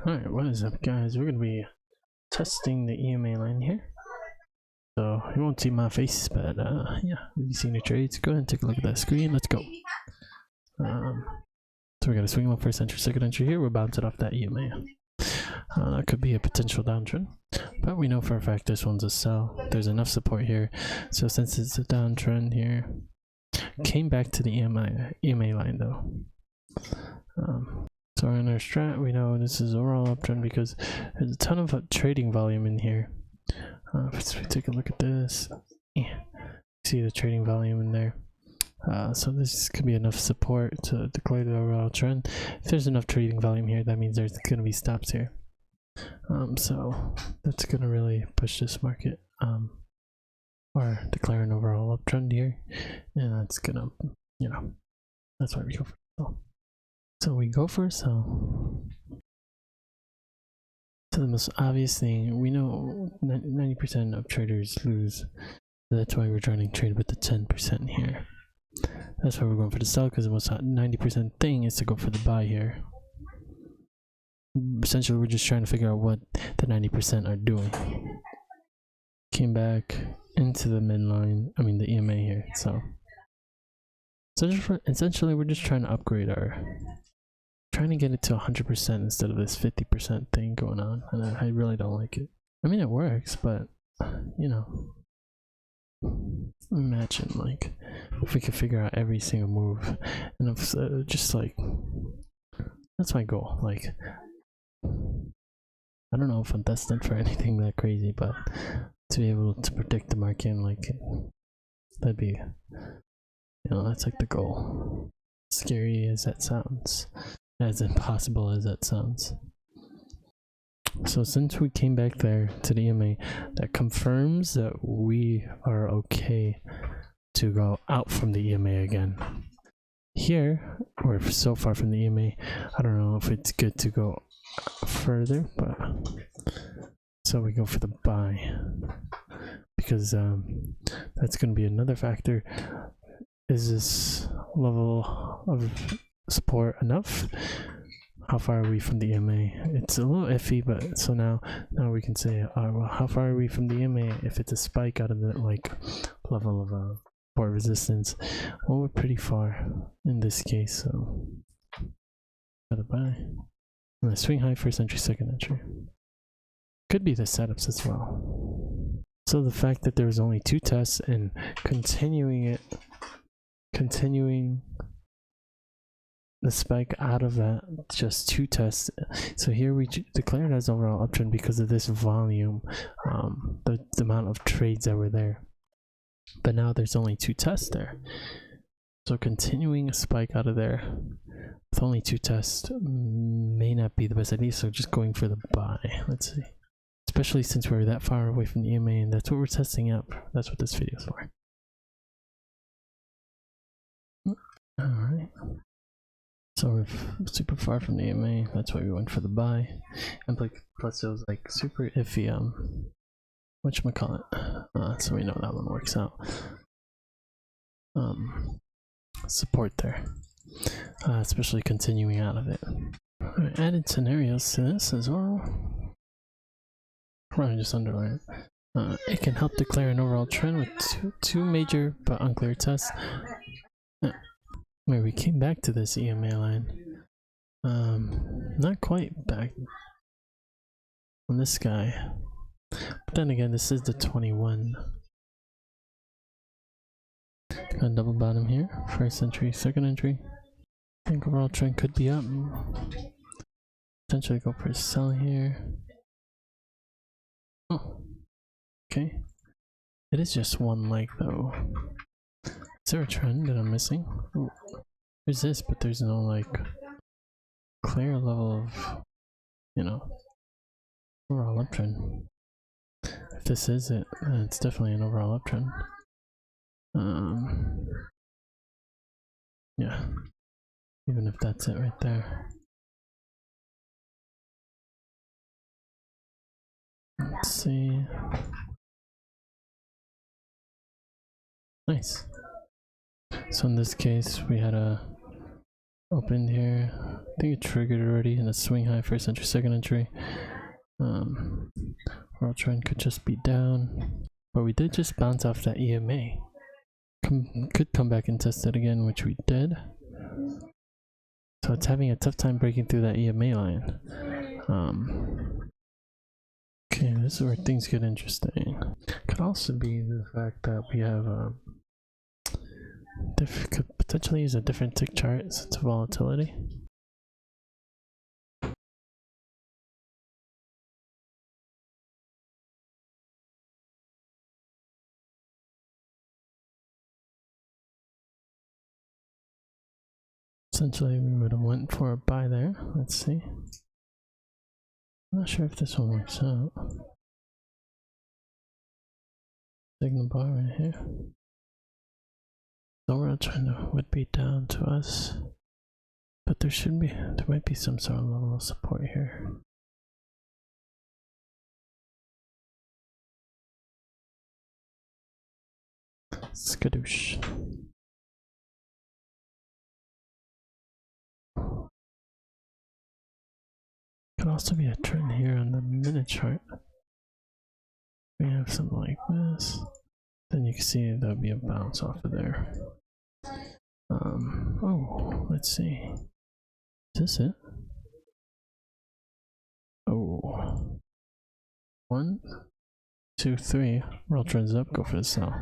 Alright, what is up guys? We're gonna be testing the EMA line here. So you won't see my face, but yeah, if you've seen the trades, go ahead and take a look at that screen. Let's go. So we got a swing low first entry, second entry here. We're bouncing off that EMA. That could be a potential downtrend, but we know for a fact this one's a sell. There's enough support here, so since it's a downtrend here, came back to the EMA line though. So in our strat, we know this is overall uptrend because there's a ton of trading volume in here. If we take a look at this, see the trading volume in there. So this could be enough support to declare the overall trend. If there's enough trading volume here, that means there's going to be stops here. So that's going to really push this market or declare an overall uptrend here, and that's gonna, you know, that's why we go for sell. So we go for a sell. So the most obvious thing, we know 90% of traders lose. So that's why we're trying to trade with the 10% here. That's why we're going for the sell, because the most 90% thing is to go for the buy here. Essentially, we're just trying to figure out what the 90% are doing. Came back into the midline, I mean the EMA here. So essentially, we're just trying to upgrade trying to get it to 100% instead of this 50% thing going on, and I really don't like it. I mean, it works, but you know, imagine like if we could figure out every single move, and if just like that's my goal. Like, I don't know if I'm destined for anything that crazy, but to be able to predict the market, and like that'd be, you know, that's like the goal. Scary as that sounds, as impossible as that sounds. So since we came back there to the EMA, that confirms that we are okay to go out from the EMA again. Here, we're so far from the EMA, I don't know if it's good to go further, but so we go for the buy, because that's going to be another factor. Is this level of support enough? How far are we from the EMA? It's a little iffy, but so now we can say, well, how far are we from the EMA? If it's a spike out of the like level of support resistance, well, we're pretty far in this case. So gotta buy. And the swing high first entry, second entry. Could be the setups as well. So the fact that there was only 2 tests and continuing the spike out of that, just 2 tests. So here we declared as overall uptrend because of this volume, the amount of trades that were there. But now there's only 2 tests there. So continuing a spike out of there with only 2 tests may not be the best idea. So just going for the buy. Let's see. Especially since we're that far away from the EMA, and that's what we're testing out. That's what this video is for. Alright. So we're super far from the EMA, that's why we went for the buy. And plus it was like super iffy, whatchamacallit. So we know that one works out. Support there. Especially continuing out of it. Alright, added scenarios to this as well. Probably just underline it. It can help declare an overall trend with two major but unclear tests. Where we came back to this EMA line. Not quite back on this guy. But then again, this is the 21. Got a double bottom here. First entry, second entry. I think overall trend could be up. Potentially go for a sell here. Oh, okay. It is just one leg though. Is there a trend that I'm missing? Ooh, there's this, but there's no like clear level of, you know, overall uptrend. If this is it, then it's definitely an overall uptrend. Yeah, even if that's it right there. Let's see. Nice. So in this case, we had a opened here. I think it triggered already in a swing high, first entry, second entry. World trend could just be down, but we did just bounce off that EMA. Could come back and test it again, which we did. So it's having a tough time breaking through that EMA line. Okay, this is where things get interesting. Could also be the fact that we have could potentially use a different tick chart since volatility. Essentially, we would have went for a buy there. Let's see. I'm not sure if this one works out. Signal bar right here. The overall trend would be down to us, but there might be some sort of level of support here. Skadoosh. Could also be a trend here on the minute chart. We have something like this. Then you can see there'll be a bounce off of there. Oh, let's see. Is this it? Oh. 1, 2, 3. World trends up, go for the sell.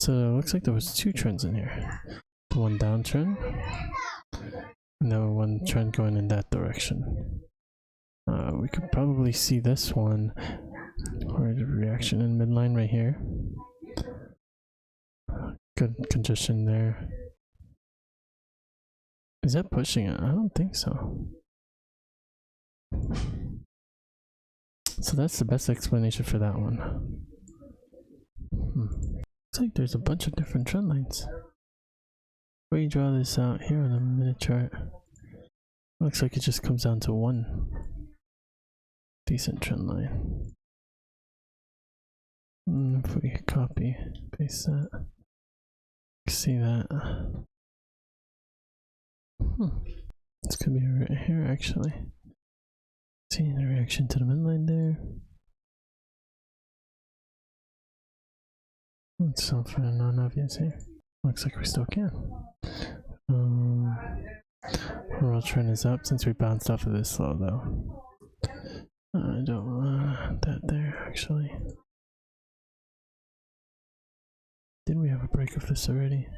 So it looks like there was 2 trends in here. One downtrend, and then one trend going in that direction. We could probably see this one, or the reaction in midline right here. Good congestion there. Is that pushing it? I don't think so. So that's the best explanation for that one. Looks like there's a bunch of different trend lines. Where you draw this out here on the minute chart, looks like it just comes down to one decent trend line. If we copy, paste that, see that. This could be right here actually. Seeing the reaction to the midline there. Let's solve for the non-obvious here. Looks like we still can. World trend is up since we bounced off of this low though. I don't want that there actually. Didn't we have a break of this already?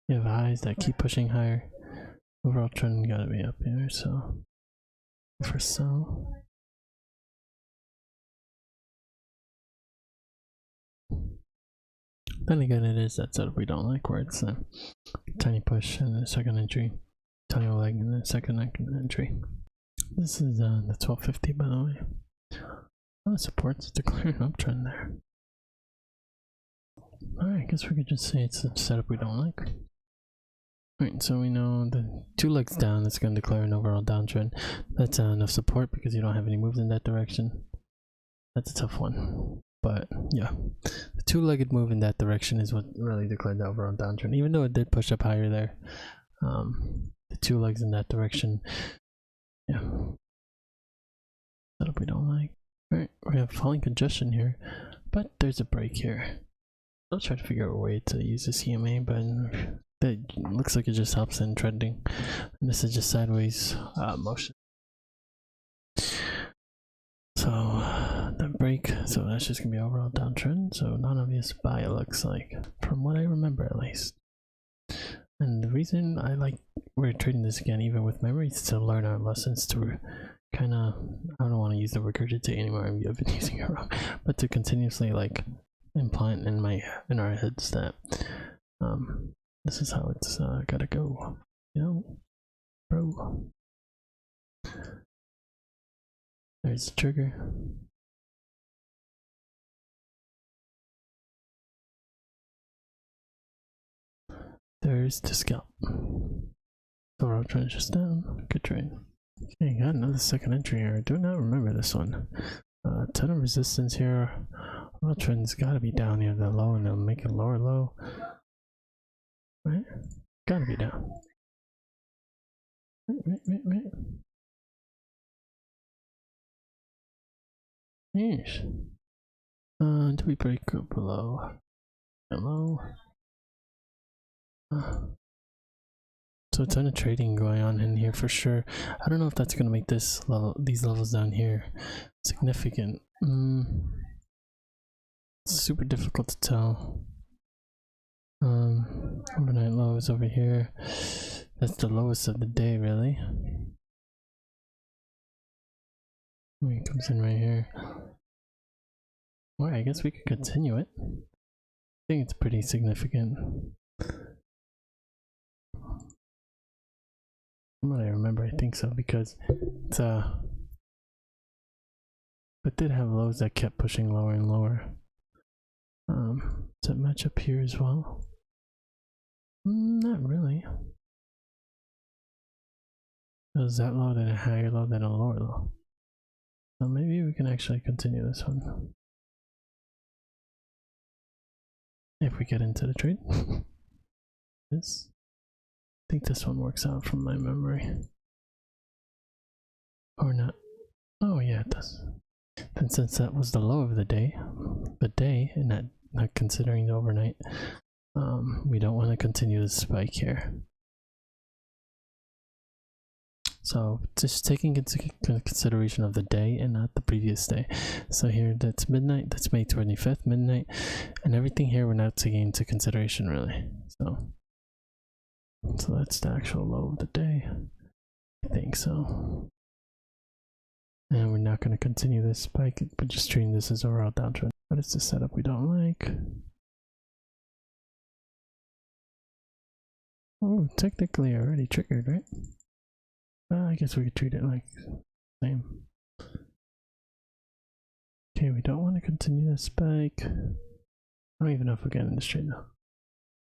You have highs that keep pushing higher. Overall trend gotta be up here, so for sell. Then again, it is that setup we don't like, where it's a tiny push and a second entry, tiny leg and a second entry. This is the 1250, by the way. Oh, it supports the clearing uptrend there. Alright, I guess we could just say it's a setup we don't like. Alright, so we know the 2 legs down, it's going to declare an overall downtrend. That's enough support because you don't have any moves in that direction. That's a tough one. But yeah, the 2-legged move in that direction is what really declared the overall downtrend. Even though it did push up higher there, the 2 legs in that direction, yeah, setup we don't like. Alright, we have falling congestion here, but there's a break here. I'll try to figure out a way to use this EMA, but that looks like it just helps in trending. And this is just sideways motion. So that break, so that's just gonna be overall downtrend. So non-obvious buy, it looks like, from what I remember at least. And the reason we're trading this again, even with memory, is to learn our lessons, to kind of, I don't want to use the word regurgitate anymore, I've been using it wrong, but to continuously implant in our heads that this is how it's gotta go, you know, bro. There's the trigger. There's the scalp. So we're trend just down. Good trade. Okay, got another second entry here. I do not remember this one. Ton of resistance here. World trend's gotta be down near the low, and they'll make a lower low. Right? Gotta be down. Right. Yes. Do we break up below? Hello? So a ton of trading going on in here for sure. I don't know if that's gonna make this level, these levels down here, significant. It's super difficult to tell. Overnight low is over here. That's the lowest of the day, really. It comes in right here. Well, I guess we could continue it. I think it's pretty significant. From what I remember, I think so, because it's it did have lows that kept pushing lower and lower. Does it match up here as well? Not really. It was that low, then a higher low, then a lower low. So maybe we can actually continue this one. If we get into the trade. This. I think this one works out from my memory. Or not. Oh yeah, it does. And since that was the low of the day, and not considering the overnight, we don't want to continue the spike here. So just taking into consideration of the day and not the previous day. So here that's midnight, that's May 25th, midnight, and everything here we're not taking into consideration really. So that's the actual low of the day. I think so. And we're not going to continue this spike, but just treating this as overall downtrend. But it's a setup we don't like. Oh, technically already triggered, right? Well, I guess we could treat it like same. Okay, we don't want to continue this spike. I don't even know if we're getting this trade though.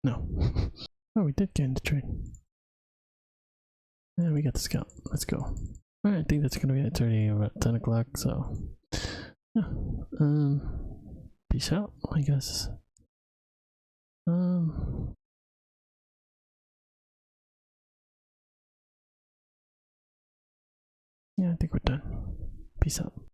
No. Oh, we did get in the trade. Yeah, we got the scalp. Let's go. Alright, I think that's gonna be at 30 about 10 o'clock, so yeah. Peace out, I guess. Yeah, I think we're done. Peace out.